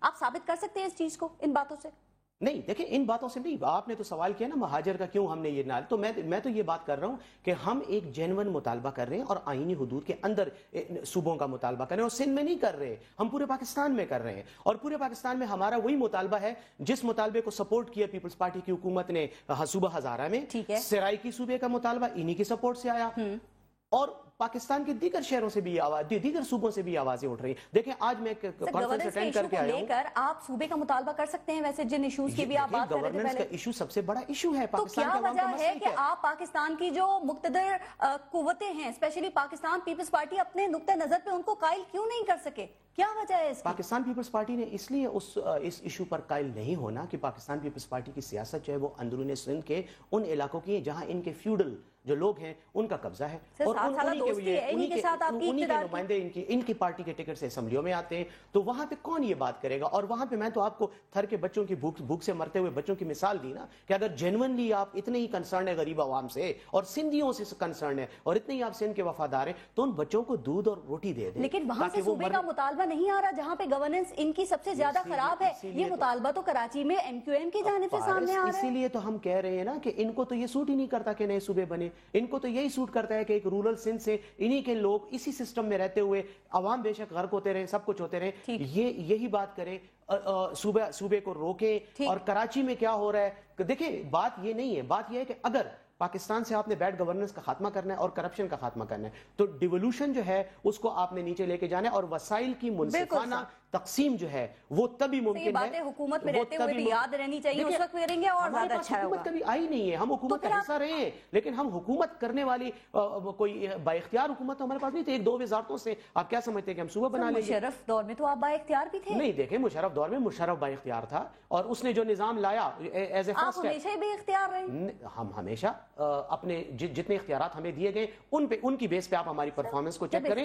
آپ ثابت کر سکتے ہیں اس چیز کو ان باتوں سے؟ نہیں دیکھیں ان باتوں سے نہیں، آپ نے تو سوال کیا نا مہاجر کا کیوں ہم نے یہ نال، تو میں تو یہ بات کر رہا ہوں کہ ہم ایک جینون مطالبہ کر رہے ہیں اور آئینی حدود کے اندر صوبوں کا مطالبہ کر رہے ہیں، اور سندھ میں نہیں کر رہے، ہم پورے پاکستان میں کر رہے ہیں، اور پورے پاکستان میں ہمارا وہی مطالبہ ہے جس مطالبے کو سپورٹ کیا پیپلز پارٹی کی حکومت نے صوبہ ہزارہ میں، سرائکی صوبے کا مطالبہ انہی کی سپورٹ سے آیا، اور پاکستان کے دیگر شہروں سے بھی آواز، دیگر صوبوں سے بھی آوازیں اٹھ رہی ہیں۔ دیکھیں آج میں کانفرنس اٹینڈ کر کے آیا ہوں، آپ صوبے کا مطالبہ کر سکتے ہیں ویسے جن ایشوز کی بھی آپ بات کر رہے تھے گورننس کا ایشو سب سے بڑا ایشو ہے تو پاکستان کیا کا عوام کا وجہ ہے مسئلہ کہ آپ پاکستان کی جو مقتدر قوتیں ہیں اسپیشلی پاکستان پیپلز پارٹی اپنے نقطہ نظر پہ ان کو قائل کیوں نہیں کر سکے؟ کیا وجہ ہے اس کی؟ پاکستان پیپلز پارٹی نے اس لیے اس ایشو پر قائل نہیں ہونا کہ پاکستان پیپلز پارٹی کی سیاست جو ہے وہ اندرون سندھ کے ان علاقوں کی ہے جہاں ان کے فیوڈل جو لوگ ہیں ان کا قبضہ ہے، اور انہی کے نمائندے ان کی پارٹی کے ٹکٹ سے اسمبلیوں میں آتے ہیں، تو وہاں پہ کون یہ بات کرے گا؟ اور وہاں پہ میں تو آپ کو تھر کے بچوں کی بھوک سے مرتے ہوئے بچوں کی مثال دی نا، کہ اگر جینونلی آپ اتنے ہی کنسرن ہے غریب عوام سے اور سندھیوں سے کنسرن ہے اور اتنے ہی آپ سندھ کے وفادار ہیں، تو ان بچوں کو دودھ اور روٹی دے دیں۔ لیکن وہاں سے صوبے کا مطالبہ نہیں آ رہا جہاں پہ گورننس ان کی سب سے زیادہ خراب ہے، یہ مطالبہ تو کراچی میں MQM کی جانب سے سامنے آ رہا ہے۔ اسی لیے تو ہم کہہ رہے ہیں نا کہ ان کو تو یہ سوٹ ہی نہیں کرتا کہ نئے صوبے بنے، ان کو تو یہی سوٹ کرتا ہے کہ ایک رورل سندھ سے انہی کے لوگ اسی سسٹم میں رہتے ہوئے عوام بے شک غرق ہوتے رہے، سب کچھ ہوتے رہے، یہی بات کریں، صوبے کو روکیں۔ اور کراچی میں کیا ہو رہا ہے، دیکھیں بات یہ نہیں ہے، بات یہ ہے کہ اگر پاکستان سے آپ نے بیڈ گورننس کا خاتمہ کرنا ہے اور کرپشن کا خاتمہ کرنا ہے تو ڈیولوشن جو ہے اس کو آپ نے نیچے لے کے جانا ہے، اور وسائل کی منصفانہ تقسیم جو ہے وہ تبھی ممکن ہے۔ یہ باتیں حکومت میں رہتے ہوئے بھی یاد رہنی چاہیے، اس وقت کریں گے اور زیادہ اچھا ہوگا۔ حکومت کبھی آئی نہیں ہے، ہم حکومت کا حصہ رہے ہیں، لیکن ہم حکومت کرنے والی کوئی با اختیار حکومت ہمارے پاس نہیں تھی۔ ایک دو وزارتوں سے آپ کیا سمجھتے ہیں کہ ہم صوبہ بنا لیں گے؟ مشرف دور میں تو آپ با اختیار بھی تھے۔ نہیں دیکھیں مشرف دور میں مشرف با اختیار تھا، اور اس نے جو نظام لایا ایز اے فرسٹ، آپ ہمیشہ بھی اختیار رہے۔ ہم ہمیشہ اپنے جتنے اختیارات ہمیں دیے گئے ان کی بیس پہ آپ ہماری پرفارمنس کو چیک کریں۔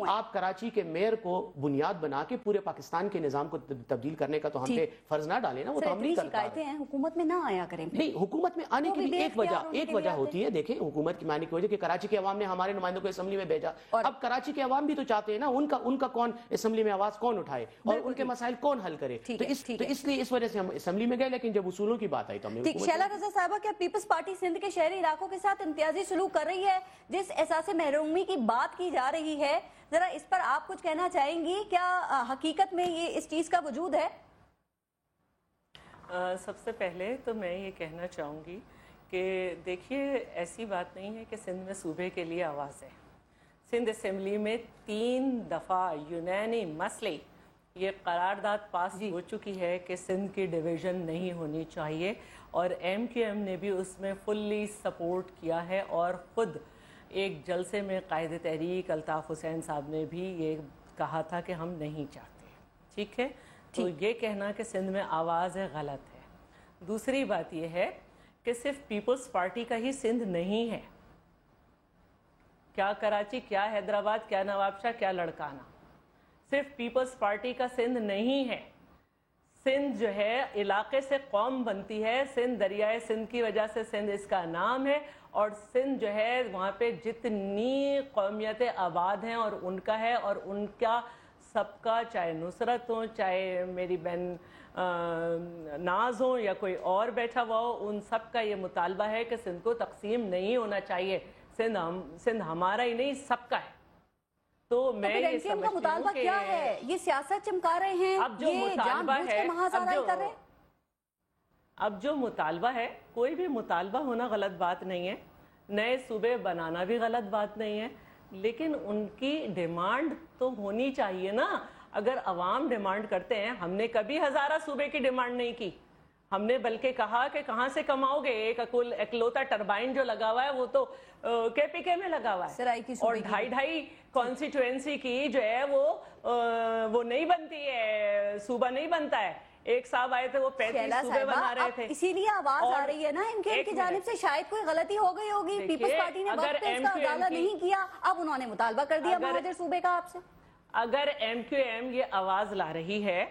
آپ کراچی کے میئر کو بنیاد بنا کے پورے پاکستان کے نظام کو تبدیل کرنے کا تو ہم پہ فرض نہ ڈالیں نا، وہ تو ہم نہیں کرتے۔ شکایتیں ہیں حکومت میں نہ آیا کریں۔ نہیں، حکومت میں آنے کی بھی ایک وجہ ہوتی ہے، دیکھیں حکومت کی آنے کی وجہ کہ کراچی کے عوام نے ہمارے نمائندوں کو اسمبلی میں بھیجا، اب کراچی کے عوام بھی تو چاہتے ہیں نا ان کا کون اسمبلی میں آواز کون اٹھائے اور ان کے مسائل کون حل کرے، تو اس لیے اس وجہ سے ہم اسمبلی میں گئے، لیکن جب اصولوں کی بات آئی تو ہم نے شیلا رضا صاحبہ، کیا پیپلز پارٹی سندھ کے شہری علاقوں کے ساتھ امتیازی سلوک کر رہی ہے؟ جس احساس محرومی کی بات کی جا رہی ہے، ذرا اس پر آپ کچھ کہنا چاہیں گی؟ کیا حقیقت میں یہ اس چیز کا وجود ہے؟ سب سے پہلے تو میں یہ کہنا چاہوں گی کہ دیکھیے ایسی بات نہیں ہے کہ سندھ میں صوبے کے لیے آواز ہے۔ سندھ اسمبلی میں 3 دفعہ یونینیمسلی یہ قرارداد پاس ہو چکی ہے کہ سندھ کی ڈویژن نہیں ہونی چاہیے، اور MQM نے بھی اس میں فلی سپورٹ کیا ہے، اور خود ایک جلسے میں قائد تحریک الطاف حسین صاحب نے بھی یہ کہا تھا کہ ہم نہیں چاہتے، ٹھیک ہے؟ تو یہ کہنا کہ سندھ میں آواز ہے غلط ہے۔ دوسری بات یہ ہے کہ صرف پیپلز پارٹی کا ہی سندھ نہیں ہے، کیا کراچی، کیا حیدرآباد، کیا نواب شاہ، کیا لڑکانہ، صرف پیپلز پارٹی کا سندھ نہیں ہے۔ سندھ جو ہے علاقے سے قوم بنتی ہے، سندھ دریائے سندھ کی وجہ سے سندھ اس کا نام ہے، اور سندھ جو ہے وہاں پہ جتنی قومیتیں آباد ہیں اور ان کا ہے، اور ان کا سب کا، چاہے نصرت ہوں، چاہے میری بہن ناز ہوں یا کوئی اور بیٹھا ہوا ہو، ان سب کا یہ مطالبہ ہے کہ سندھ کو تقسیم نہیں ہونا چاہیے، سندھ ہمارا ہی نہیں سب کا ہے۔ تو میں یہ سمجھتی ہوں مطالبہ کیا ہے؟ یہ سیاست چمکا رہے ہیں، اب جو مطالبہ ہے، اب جو مطالبہ ہے، کوئی بھی مطالبہ ہونا غلط بات نہیں ہے، نئے صوبے بنانا بھی غلط بات نہیں ہے، لیکن ان کی ڈیمانڈ تو ہونی چاہیے نا۔ اگر عوام ڈیمانڈ کرتے ہیں، ہم نے کبھی ہزارہ صوبے کی ڈیمانڈ نہیں کی، ہم نے بلکہ کہا کہ کہاں سے کماؤ گے، ایک اکلوتا ٹربائن جو لگا ہوا ہے وہ تو KPK میں لگا ہوا ہے، اور 2.5 کانسٹیٹوئنسی کی جو ہے وہ نہیں بنتی ہے، صوبہ نہیں بنتا ہے۔ ایک صاحب آئے تھے وہ 35 صوبے بنا رہے تھے، اسی لیے آواز آ رہی ہے نا MQM کی جانب سے شاید کوئی غلطی ہو گئی ہوگی، پیپلز پارٹی نے وقت پہ اس کا ازالہ نہیں کیا، اب انہوں نے مطالبہ کر دیا مہاجر صوبے کا آپ سے۔ اگر MQM یہ آواز لا رہی ہے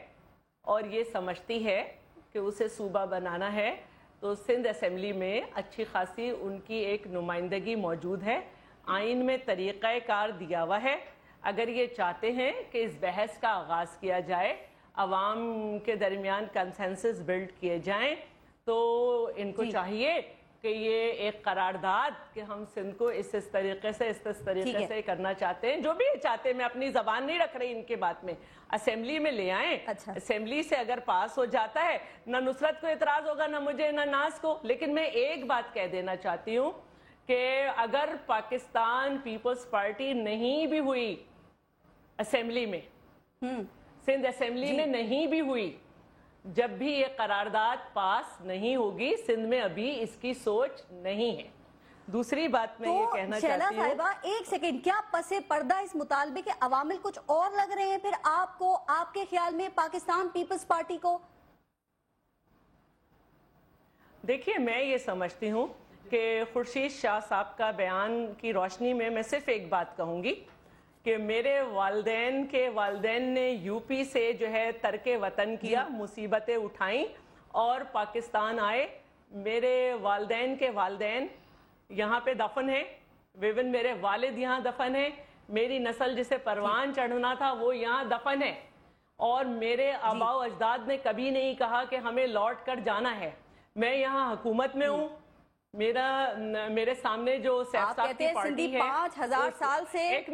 اور یہ سمجھتی ہے کہ اسے صوبہ بنانا ہے، تو سندھ اسمبلی میں اچھی خاصی ان کی ایک نمائندگی موجود ہے، آئین میں طریقہ کار دیا ہوا ہے. اگر یہ چاہتے ہیں کہ اس بحث کا آغاز کیا جائے, عوام کے درمیان کنسنسس بلڈ کیے جائیں, تو ان کو چاہیے کہ یہ ایک قرارداد کہ ہم سندھ کو اس طریقے سے کرنا چاہتے ہیں, جو بھی چاہتے ہیں, میں اپنی زبان نہیں رکھ رہی ان کے بات میں, اسمبلی میں لے آئیں. اسمبلی سے اگر پاس ہو جاتا ہے, نہ نصرت کو اعتراض ہوگا, نہ مجھے, نہ ناز کو. لیکن میں ایک بات کہہ دینا چاہتی ہوں کہ اگر پاکستان پیپلز پارٹی نہیں بھی ہوئی اسمبلی میں, سندھ اسمبلی میں نہیں بھی ہوئی, جب بھی یہ قرارداد پاس نہیں ہوگی, سندھ میں ابھی اس کی سوچ نہیں ہے. دوسری بات میں یہ کہنا چاہتی ہوں, صاحبہ ایک سیکنڈ, کیا پس پردہ اس مطالبے کے عوامل کچھ اور لگ رہے ہیں پھر آپ کو, آپ کے خیال میں پاکستان پیپلز پارٹی کو؟ دیکھیے, میں یہ سمجھتی ہوں کہ خورشید شاہ صاحب کا بیان کی روشنی میں صرف ایک بات کہوں گی کہ میرے والدین کے والدین نے یو پی سے جو ہے ترک وطن کیا, مصیبتیں اٹھائیں اور پاکستان آئے. میرے والدین کے والدین یہاں پہ دفن ہیں, ایون میرے والد یہاں دفن ہیں, میری نسل جسے پروان چڑھنا تھا وہ یہاں دفن ہے, اور میرے آباء و اجداد نے کبھی نہیں کہا کہ ہمیں لوٹ کر جانا ہے. میں یہاں حکومت میں ہوں, میرے سامنے جو سیف صاحب کی پارٹی ہے, 5000 سال سے ایک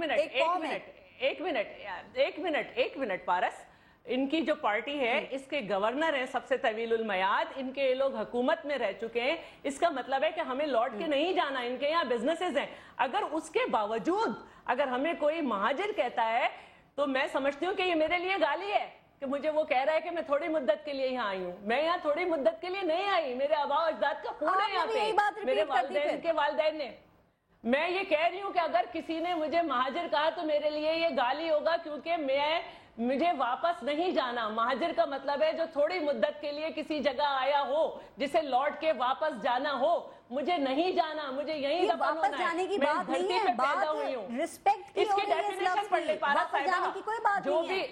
منٹ پارس, ان کی جو پارٹی ہے اس کے گورنر ہیں سب سے طویل المیاد, ان کے یہ لوگ حکومت میں رہ چکے ہیں. اس کا مطلب ہے کہ ہمیں لوٹ کے نہیں جانا, ان کے یہاں بزنسز ہیں. اگر اس کے باوجود اگر ہمیں کوئی مہاجر کہتا ہے تو میں سمجھتی ہوں کہ یہ میرے لیے گالی ہے کہ مجھے وہ کہہ رہا ہے کہ میں تھوڑی مدت کے لیے یہاں آئی ہوں. میں یہاں تھوڑی مدت کے لیے نہیں آئی, میرے آباء و اجداد کا خون ہے یہاں پہ, میرے والدین کے والدین نے. میں یہ کہہ رہی ہوں کہ اگر کسی نے مجھے مہاجر کہا تو میرے لیے یہ گالی ہوگا, کیونکہ مجھے واپس نہیں جانا. مہاجر کا مطلب ہے جو تھوڑی مدت کے لیے کسی جگہ آیا ہو, جسے لوٹ کے واپس جانا ہو. مجھے نہیں جانا, مجھے یہیں دفن ہونا ہے. میں دھرتی پہ پیدا ہوئی ہوں. اس کی ڈیفینیشن پڑھ لے پارس صاحبہ, جو بھی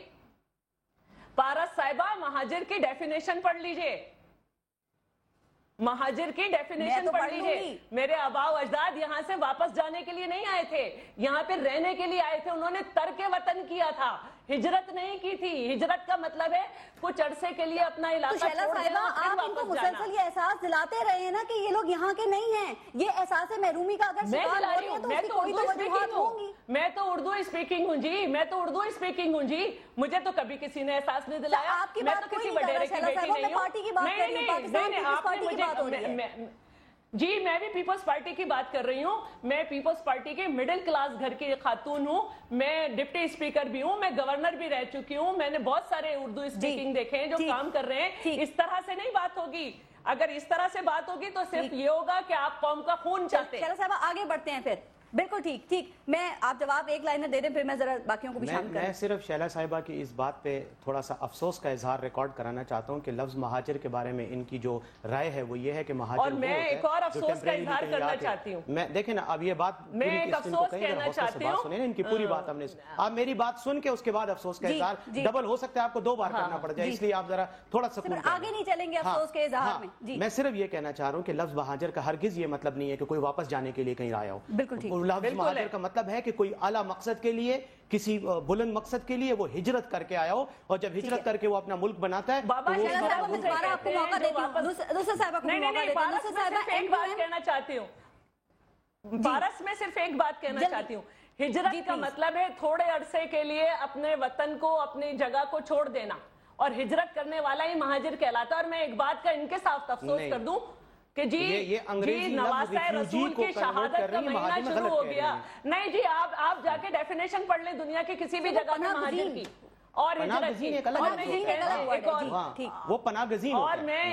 پارس صاحبہ مہاجر کی ڈیفینیشن پڑھ لیجئے, مہاجر کی ڈیفینیشن پڑھ لیجئے. میرے آباء و اجداد یہاں سے واپس جانے کے لیے نہیں آئے تھے, یہاں پہ رہنے کے لیے آئے تھے. انہوں نے ترک وطن کیا تھا, ہجرت نہیں کی تھی. ہجرت کا مطلب ہے کچھ عرصے کے لیے اپنا علاقہ چھوڑ دینا, آپ ان کو مسلسل یہ احساس دلاتے رہے ہیں نا کہ یہ لوگ یہاں کے نہیں ہیں. یہ احساس محرومی کا اگر شکار ہو رہے ہیں تو اس کی کوئی تو وجوہات ہوں گی. میں تو اردو اسپیکنگ ہوں جی, مجھے تو کبھی کسی نے احساس نہیں دلایا. آپ کی بات کوئی نہیں کر رہا شیلا صاحبہ, میں پارٹی کی بات کر رہی ہوں, پاکستان پیپلز پارٹی کی بات ہو رہی ہے. جی, میں بھی پیپلز پارٹی کی بات کر رہی ہوں. میں پیپلز پارٹی کے مڈل کلاس گھر کی خاتون ہوں, میں ڈپٹی اسپیکر بھی ہوں, میں گورنر بھی رہ چکی ہوں. میں نے بہت سارے اردو اسپیکنگ دیکھے ہیں جو کام کر رہے ہیں. اس طرح سے نہیں بات ہوگی. اگر اس طرح سے بات ہوگی تو صرف یہ ہوگا کہ آپ قوم کا خون چاہتے ہیں. شیلا صاحبہ آگے بڑھتے ہیں پھر. بالکل ٹھیک, میں آپ جواب ایک لائن دے دیں, پھر میں ذرا باقیوں کو بھی شامل کروں. میں صرف شیلا صاحبہ کی اس بات پہ تھوڑا سا افسوس کا اظہار ریکارڈ کرانا چاہتا ہوں کہ لفظ مہاجر کے بارے میں ان کی جو رائے ہے وہ یہ ہے کہ مہاجر, اور میں ایک اور افسوس کا اظہار کرنا چاہتی ہوں. میں دیکھیں نا, اب یہ بات میں ایک افسوس کہنا چاہتی ہوں, سنیں ان کی پوری بات ہم نے, آپ میری بات سن کے اس کے بعد افسوس کا اظہار ڈبل ہو سکتا ہے, آپ کو 2 بار کرنا پڑ جائے, اس لیے آپ ذرا تھوڑا سکون آگے نہیں چلیں گے افسوس کے اظہار میں. میں صرف یہ کہنا چاہ رہا ہوں کہ لفظ مہاجر کا ہرگز یہ مطلب نہیں ہے کہ کوئی واپس جانے کے لیے کہیں آیا ہو. بالکل ٹھیک. لفظ مہاجر کا مطلب ہے کہ کوئی اعلیٰ مقصد کے لیے, کسی بلند مقصد کے لیے وہ ہجرت کر کے آیا ہو, اور جب ہجرت کر کے وہ اپنا ملک بناتا ہے. بابا شیلا صاحبہ میں دوبارہ آپ کو موقع دیتی ہوں, دوسرے صاحبہ کو موقع دیتی ہوں. دوسرے صاحبہ ایک بات کہنا چاہتی ہوں, پارس میں صرف ایک بات کہنا چاہتی ہوں. ہجرت کا مطلب ہے تھوڑے عرصے کے لیے اپنے وطن کو, اپنی جگہ کو چھوڑ دینا, اور ہجرت کرنے والا ہی مہاجر کہلاتا ہے. اور میں ایک بات کا ان کے ساتھ افسوس کر دوں کہ جی نواسہ رسول کی شہادت کا مہینہ شروع ہو گیا. نہیں جی, آپ جا کے ڈیفینیشن پڑھ لیں دنیا کی کسی بھی جگہ میں مہاجر کی اور ہجرت کی. وہ پناہ گزین, اور میں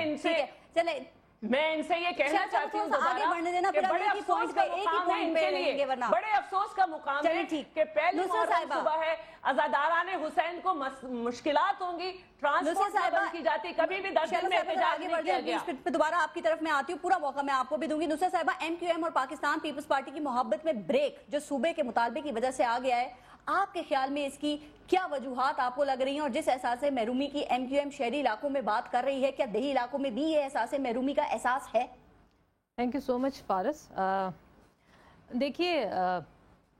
ان سے یہ کہنا چاہتی ہوں کہ بڑے افسوس کا مقام ہے ان کے لیے, بڑے افسوس کا مقام ہے کہ پہلی محرم صبح ہے, عزاداران حسین کو مشکلات ہوں گی, ٹرانسپورٹ نہ بند کی جاتی, کبھی بھی 10 دن میں احتجاج نہیں کیا گیا. پھر دوبارہ آپ کی طرف میں آتی ہوں, پورا موقع میں آپ کو بھی دوں گی. نصرت صاحبہ, ایم کیو ایم اور پاکستان پیپلز پارٹی کی محبت میں بریک جو صوبے کے مطالبے کی وجہ سے آ گیا ہے, آپ کے خیال میں اس کی کیا وجوہات آپ کو لگ رہی ہیں, اور جس احساس محرومی کی ایم کیو ایم شہری علاقوں میں بات کر رہی ہے, کیا دیہی علاقوں میں بھی یہ احساس محرومی کا احساس ہے؟ تھینک یو سو مچ پارس. دیکھیے,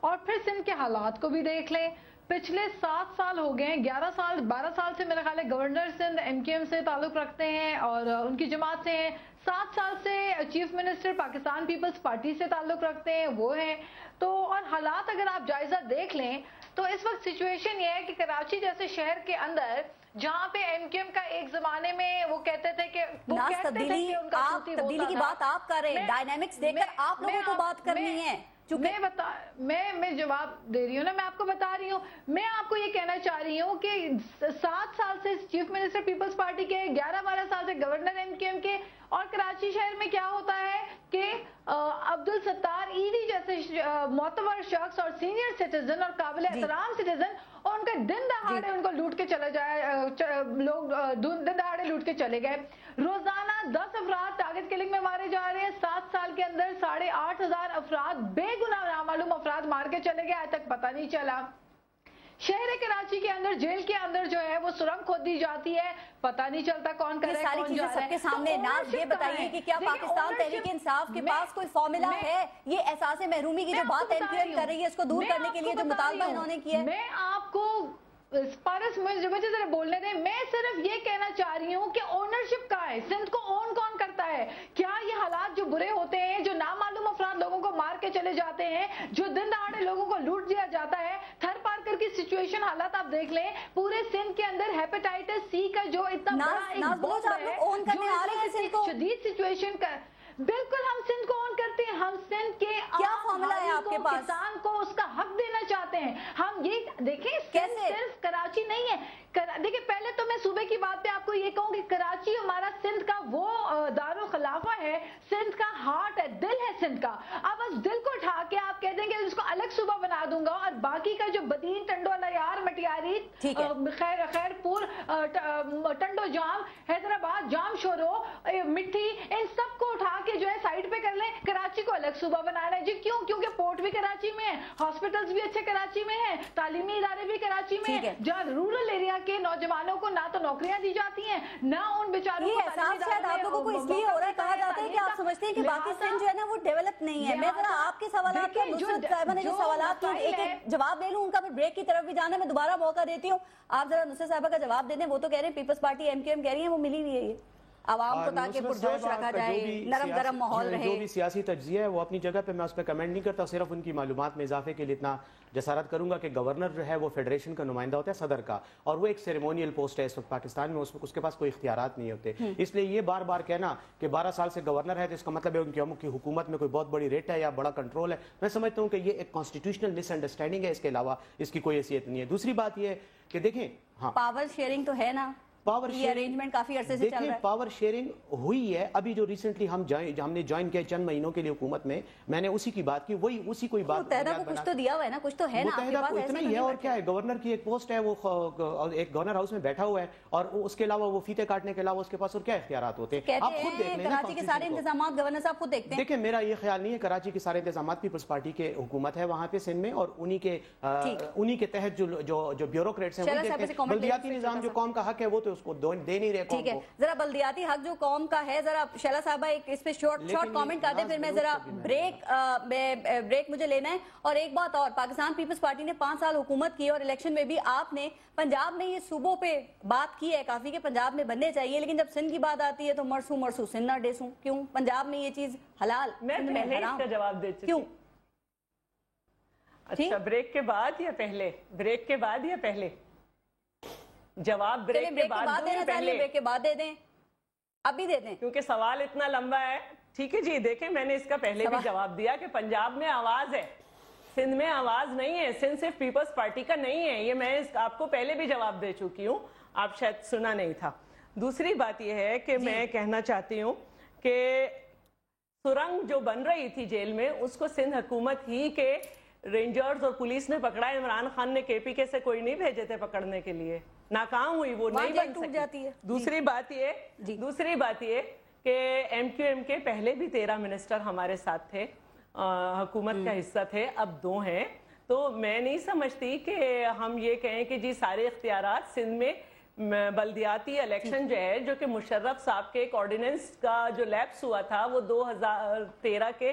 اور پھر سندھ کے حالات کو بھی دیکھ لیں. پچھلے 7 سال ہو گئے ہیں, 11 سال 12 سال سے میرا خیال ہے گورنر سندھ ایم کیو ایم سے تعلق رکھتے ہیں اور ان کی جماعت سے ہیں. 7 سال سے چیف منسٹر پاکستان پیپلز پارٹی سے تعلق رکھتے ہیں, وہ ہیں. تو اور حالات اگر آپ جائزہ دیکھ لیں تو اس وقت سچویشن یہ ہے کہ کراچی جیسے شہر کے اندر جہاں پہ ایم کیو ایم کا ایک زمانے میں وہ کہتے تھے کہ تبدیلی کی بات آپ کر رہے ہیں, ڈائنامکس دیکھ کر آپ لوگوں کو بات کرنی ہے. میں جواب دے رہی ہوں نا, میں آپ کو بتا رہی ہوں. میں آپ کو یہ کہنا چاہ رہی ہوں کہ 7 سال سے چیف منسٹر پیپلز پارٹی کے, 11-12 سال سے گورنر ایم کیو ایم کے, اور کراچی شہر میں کیا ہوتا ہے کہ عبدالستار ایدی جیسے معتبر شخص اور سینئر سٹیزن اور قابل احترام سٹیزن, اور ان کا دن دہاڑے ان کو لوٹ کے چلے جائے, لوگ دن دہاڑے لوٹ کے چلے گئے. روزانہ 10 افراد ٹارگٹ کلنگ میں مارے جا رہے ہیں. 7 سال کے اندر 8,500 افراد بے گناہ نامعلوم افراد مار کے چلے گئے, آج تک پتہ نہیں چلا. شہر کراچی کے اندر جیل کے اندر جو ہے وہ سرنگ کھود دی جاتی ہے, پتہ نہیں چلتا کون کر رہا ہے کون جا رہا ہے. سب کے سامنے ناز یہ بتائیے کہ کیا پاکستان تحریک انصاف کے پاس کوئی فارمولا ہے یہ احساس محرومی کی جو بات ایم کیو ایم کر رہی ہے اس کو دور کرنے کے لیے جو مطالبہ انہوں نے کیا ہے؟ میں آپ کو پارس مجھے ذرا بولنے دیں. میں صرف یہ کہنا چاہ رہی ہوں کہ اونرشپ کا ہے, سندھ کو اون کون کرتا ہے؟ کیا یہ حالات جو برے ہوتے ہیں, جو نامعلوم افراد لوگوں کو مار کے چلے جاتے ہیں, جو دن دہاڑے لوگوں کو لوٹ دیا جاتا ہے, تھر پارکر کی سچویشن حالات آپ دیکھ لیں, پورے سندھ کے اندر ہیپیٹائٹس سی کا جو اتنا بڑا ایک شدید سچویشن کا, بالکل ہم سندھ کو اون کرتے ہیں. ہم سندھ کے کیا فارمولا ہے آپ کے پاس؟ کسان کو اس کا حق دینا چاہتے ہیں. ہم یہ دیکھیں صرف کراچی نہیں ہے. دیکھیں پہلے تو میں صوبے کی بات پہ آپ کو یہ کہوں کہ کراچی ہمارا سندھ کا وہ دارالخلافہ ہے, سندھ کا ہارٹ ہے, دل ہے سندھ کا. اب اس دل کو اٹھا کے آپ کہہ دیں کہ اس کو الگ صوبہ بنا دوں گا, اور باقی کا جو بدین, ٹنڈو الیار, مٹیاری, خیر پور, ٹنڈو جام, حیدرآباد, جام شورو, مٹھی, ان سب کو اٹھا کے جو ہے سائڈ پہ کر لیں, کراچی کو الگ صوبہ بنانا ہے. جی کیوں؟ کیونکہ پورٹ بھی کراچی میں ہے, ہاسپٹلز بھی اچھے کراچی میں ہیں, تعلیمی ادارے بھی کراچی میں ہیں, جہاں رورل ایریا کے نوجوانوں کو نہ تو نوکریاں دی جاتی ہیں, نہ ان بیچاروں کو. احساس شاید آپ لوگوں کو اس لیے ہو رہا ہے, کہا جاتا ہے کہ آپ سمجھتے ہیں کہ باقی سندھ جو ہے نا وہ ڈیولپ نہیں ہے. میں ذرا آپ کے سوالات کا نصرت صاحبہ نے جو سوالات کی ایک ایک جواب لے لوں, ان کا پھر بریک کی طرف بھی جانا ہے. میں دوبارہ موقع دیتی ہوں, آپ ذرا نصرت صاحبہ کا جواب دے دیں. وہ تو کہہ رہے ہیں پیپلز پارٹی ایم کیو ایم کہہ رہی ہے وہ ملی نہیں ہے یہ عوام کو تاکہ پرجوش رکھا جائے, نرم گرم ماحول رہے. جو بھی سیاسی تجزیہ ہے وہ اپنی جگہ پہ, میں اس پہ کمنٹ نہیں کرتا. صرف ان کی معلومات میں اضافے کے لیے اتنا جسارت کروں گا کہ گورنر جو ہے وہ فیڈریشن کا نمائندہ ہوتا ہے صدر کا, اور وہ ایک سیریمونیل پوسٹ ہے اس وقت پاکستان میں, اس کے پاس کوئی اختیارات نہیں ہوتے. اس لیے یہ بار بار کہنا کہ 12 سال سے گورنر ہے تو اس کا مطلب ہے ان کی حکومت میں کوئی بہت بڑی ریٹ ہے یا بڑا کنٹرول ہے. میں سمجھتا ہوں کہ یہ ایک کانسٹیٹیوشنل مس انڈرسٹینڈنگ ہے, اس کے علاوہ اس کی کوئی حیثیت نہیں ہے. دوسری بات یہ ہے کہ دیکھیں, ہاں پاور شیئرنگ تو ہے نا, پاور ارینجمنٹ کافی عرصے سے چل رہا ہے. پاور شیئرنگ ہوئی ہے ابھی جو ریسنٹلی ہم نے جوائن کیا چند مہینوں کے لیے حکومت میں, میں نے اسی کی بات کی, وہی اسی کوئی بات. متحدہ کو کچھ تو دیا ہوا ہے نا, کچھ تو ہے نا آپ کے پاس. اتنا ہی ہے اور کیا ہے, گورنر کی ایک پوسٹ ہے, وہ ایک گورنر ہاؤس میں بیٹھا ہوا ہے, اور اس کے علاوہ وہ فیتے کاٹنے کے علاوہ اس کے پاس اور کیا اختیارات ہوتے ہیں آپ خود دیکھ لیں. کراچی کے سارے انتظامات گورنر صاحب خود دیکھتے ہیں. دیکھیں میرا یہ خیال نہیں ہے, کراچی کے سارے انتظامات پیپلز پارٹی کے حکومت ہے وہاں پہ سندھ میں, اور انہی کے تحت جو بیوروکریٹس ہیں وہ دیکھتے ہیں. بلدیاتی نظام جو قوم کا حق ہے وہ تو اس کو دے نہیں رہے قوم کو. ذرا بلدیاتی حق جو قوم کا ہے, ذرا شیلا صاحبہ ایک اس پہ شارٹ کامنٹ کر دیں, پھر میں ذرا بریک مجھے لینا ہے. اور ایک بات اور, پاکستان پیپلز پارٹی نے 5 سال حکومت کی, اور الیکشن میں بھی آپ نے پنجاب میں یہ صوبوں پہ بات کی ہے کافی کہ پنجاب میں بننے چاہیے, لیکن جب سندھ کی بات آتی ہے تو مرسو سندھ نہ ڈیسوں. کیوں پنجاب میں یہ چیز حلال, میں پہلے اس کا جواب دے چکی. کیوں؟ اچھا بریک کے بعد یا پہلے؟ بریک کے بعد یا پہلے جواب؟ بریک کے بعد دیں یا پہلے؟ بریک کے بعد دے دیں, ابھی دے دیں, کیونکہ سوال اتنا لمبا ہے. ٹھیک ہے جی, دیکھیں میں نے اس کا پہلے بھی جواب دیا کہ پنجاب میں آواز ہے, سندھ میں آواز نہیں ہے. سندھ صرف پیپلز پارٹی کا نہیں ہے, یہ میں آپ کو پہلے بھی جواب دے چکی ہوں, آپ شاید سنا نہیں تھا. دوسری بات یہ ہے کہ میں کہنا چاہتی ہوں کہ سرنگ جو بن رہی تھی جیل میں, اس کو سندھ حکومت ہی کے رینجرز اور پولیس نے پکڑا. عمران خان نے کے پی کے سے کوئی نہیں بھیجے تھے پکڑنے کے لیے, ناکام ہوئی, وہ نہیں بن سکی. دوسری بات یہ کہ ایم کیو ایم کے پہلے بھی 13 منسٹر ہمارے ساتھ تھے, حکومت کا حصہ تھے, اب 2 ہیں. تو میں نہیں سمجھتی کہ ہم یہ کہیں کہ جی سارے اختیارات سندھ میں. بلدیاتی الیکشن جو ہے, جو کہ مشرف صاحب کے ایک آرڈیننس کا جو لیپس ہوا تھا وہ 2013 کے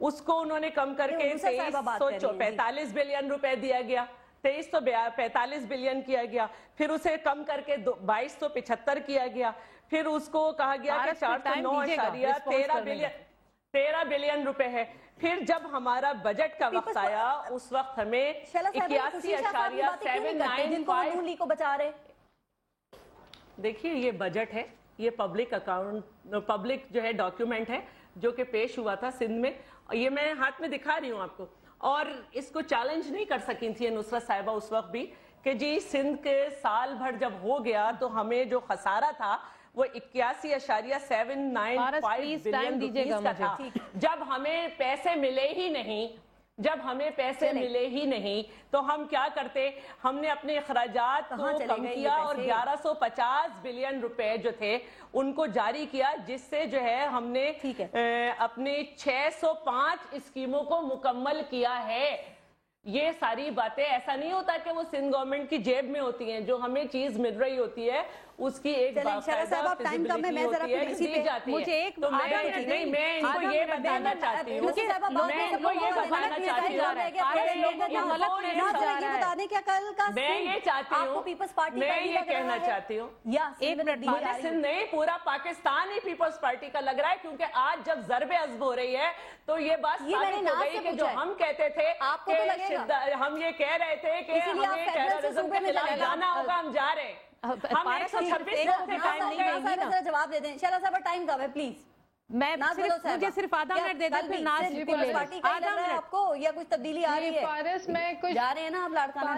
اس کو انہوں نے کم کر کے 2345 بلین روپے دیا گیا، 2345 بلین کیا گیا، پھر اسے کم کر کے 2275 کیا گیا، پھر اس کو کہا گیا کہ 409.13 بلین روپے ہے۔ پھر جب ہمارا بجٹ کا وقت آیا اس وقت ہمیں 81.795 کو بچا رہے۔ دیکھیے یہ بجٹ ہے، یہ پبلک اکاؤنٹ پبلک جو ہے ڈاکیومنٹ ہے جو کہ پیش ہوا تھا سندھ میں، یہ میں ہاتھ میں دکھا رہی ہوں آپ کو، اور اس کو چیلنج نہیں کر سکی تھی نصرت صاحبہ اس وقت بھی کہ جی سندھ کے سال بھر جب ہو گیا تو ہمیں جو خسارہ تھا وہ 81.795 بلین روپیز کا تھا۔ جب ہمیں پیسے ملے ہی نہیں تو ہم کیا کرتے، ہم نے اپنے اخراجات کو کم کیا اور 1150 بلین روپے جو تھے ان کو جاری کیا، جس سے جو ہے ہم نے اپنی 605 اسکیموں کو مکمل کیا ہے۔ یہ ساری باتیں ایسا نہیں ہوتا کہ وہ سندھ گورنمنٹ کی جیب میں ہوتی ہیں، جو ہمیں چیز مل رہی ہوتی ہے اس کی ایک باقاعدہ فیزیبلٹی ہوتی ہے، دی جاتی ہے۔ تو میں ان کو یہ بتانا چاہتی ہوں کہ میں یہ کہنا چاہتی ہوں مجھے سندھ نہیں پورا پاکستان ہی پیپلز پارٹی کا لگ رہا ہے، کیونکہ آج جب ضرب عضب ہو رہی ہے تو یہ بات ثابت ہو گئی کہ جو ہم کہتے تھے کہ ہم یہ کہہ رہے تھے کہ ہمیں ٹیررزم کے خلاف جانا ہوگا، ہم جا رہے ہیں۔ ہم 126 جواب دے دیں شیلا صاحب، ٹائم کم ہے پلیز۔ مجھے صرف آدھا منٹ دے دیں، پھر ناز کو لے لیں۔ آدھا منٹ آپ کو یا کچھ تبدیلی آ رہی ہے؟ پارس میں کچھ جا رہے ہیں نا آپ لاڑکانہ؟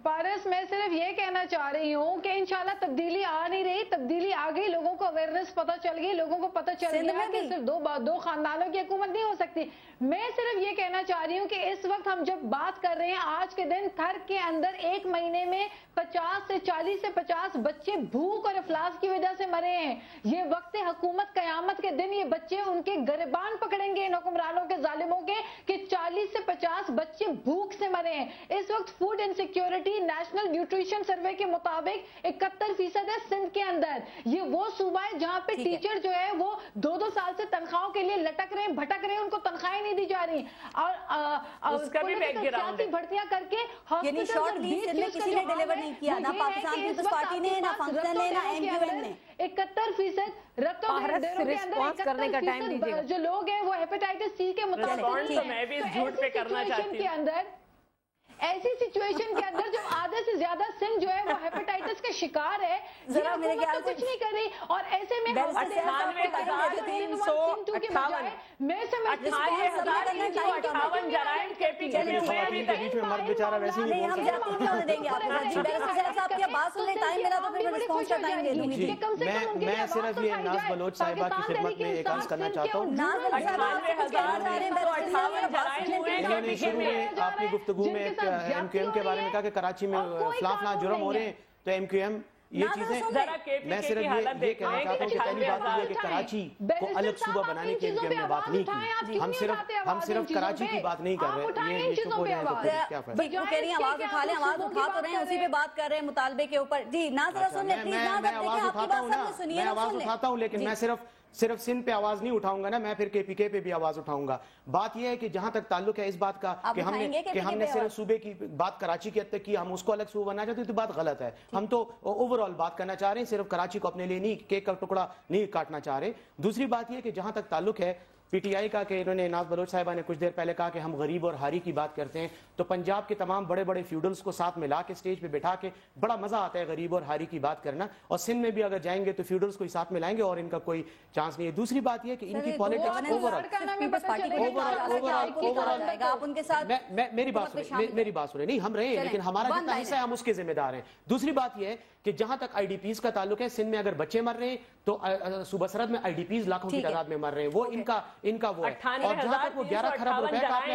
پارس میں صرف یہ کہنا چاہ رہی ہوں کہ انشاءاللہ تبدیلی آ نہیں رہی، تبدیلی آ گئی، لوگوں کو اویئرنیس پتہ چل گئی، لوگوں کو پتہ چل گیا کہ صرف دو خاندانوں کی حکومت نہیں ہو سکتی۔ میں صرف یہ کہنا چاہ رہی ہوں کہ اس وقت ہم جب بات کر رہے ہیں آج کے دن تھر کے اندر ایک مہینے میں 40 سے 50 بچے بھوک اور افلاس کی وجہ سے مرے ہیں۔ یہ وقت حکومت قیامت کے دن یہ بچے ان کے گریبان پکڑیں گے ان حکمرانوں کے ظالموں کے کہ 40 سے 50 بچے بھوک سے مرے ہیں۔ اس وقت food insecurity national nutrition survey کے مطابق 71% ہے سندھ کے اندر۔ یہ وہ صوبہ ہے جہاں پہ ٹیچر جو ہے وہ 2 سال سے تنخواہوں کے لیے لٹک رہے ہیں، بھٹک رہے ہیں، ان کو تنخواہیں نہیں دی جا رہی، اور سیاسی بھرتیاں کر کے یعنی شارٹ لیسٹ میں کسی نے ڈیلیور نہیں کیا، نہ پاکستان پیپلز پارٹی نے، نہ فنکشنل نے، نہ MQM نے۔ 71% جو لوگ ہیں وہ ہیپیٹائٹس سی کے مطابق ایسی سچویشن کے اندر جو آدھے سے زیادہ سندھ جو ہے وہ ہیپیٹائٹس کے شکار ہے، ذرا میرے خیال سے کچھ نہیں کر رہی، اور ایسے میں میں سمجھتی ہوں صرف یہ ناز بلوچ صاحبہ کی خدمت میں ایک عرض کرنا چاہتا ہوں، انہوں نے شروع میں آپ کی گفتگو میں MQM کے بارے میں کہا کہ کراچی میں فلاں جرم ہو رہے ہیں، تو MQM یہ چیزیں، میں صرف یہ کہنا چاہتا ہوں کہ پہلی بات یہ ہے کہ کراچی کو الگ صوبہ بنانے کی MQM نے بات نہیں کی، ہم صرف کراچی کی بات نہیں کر رہے، یہ چپ ہو جائیں تو پھر کیا فائدہ؟ کہہ رہی ہیں آواز اٹھا لیں، آواز اٹھا تو رہے ہیں، اسی پہ بات کر رہے ہیں مطالبے کے اوپر۔ جی ناظرہ سن لیں پلیز، ناظرہ دیکھیں آپ کی بات سب نے سنی ہے، میں آواز اٹھاتا ہوں، لیکن میں صرف سندھ پہ آواز نہیں اٹھاؤں گا نا، میں پھر KPK پہ بھی آواز اٹھاؤں گا۔ بات یہ ہے کہ جہاں تک تعلق ہے اس بات کا کہ ہم نے صرف صوبے کی بات کراچی کے حد تک کی، ہم اس کو الگ صوبہ بنانا چاہتے ہیں، تو بات غلط ہے۔ ہم تو اوور آل بات کرنا چاہ رہے ہیں، صرف کراچی کو اپنے لیے نہیں، کیک کا ٹکڑا نہیں کاٹنا چاہ رہے۔ دوسری بات یہ کہ جہاں تک تعلق ہے PTI کا، کہ انہوں نے ناز بلوچ صاحبہ نے کچھ دیر پہلے کہا کہ ہم غریب اور ہاری کی بات کرتے ہیں، تو پنجاب کے تمام بڑے بڑے فیوڈلز کو ساتھ ملا کے سٹیج پہ بٹھا کے بڑا مزہ آتا ہے غریب اور ہاری کی بات کرنا، اور سندھ میں بھی اگر جائیں گے تو فیوڈلز کو ہی ساتھ ملائیں گے اور ان کا کوئی چانس نہیں ہے۔ دوسری بات یہ کہ ان کی پالیٹکس میری بات سنیں، نہیں ہم رہے ہیں لیکن ہمارا جتنا حصہ ہے ہم اس کے ذمہ دار ہیں۔ دوسری بات یہ ہے کہ جہاں تک IDPs کا تعلق ہے، سندھ میں اگر بچے مر رہے ہیں تو صوبہ سرحد میں IDPs لاکھوں کی تعداد میں مر رہے ہیں، وہ ان کا وہ ہے۔ اور جہاں تک وہ 11 کھرب روپے کا اپنے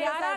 11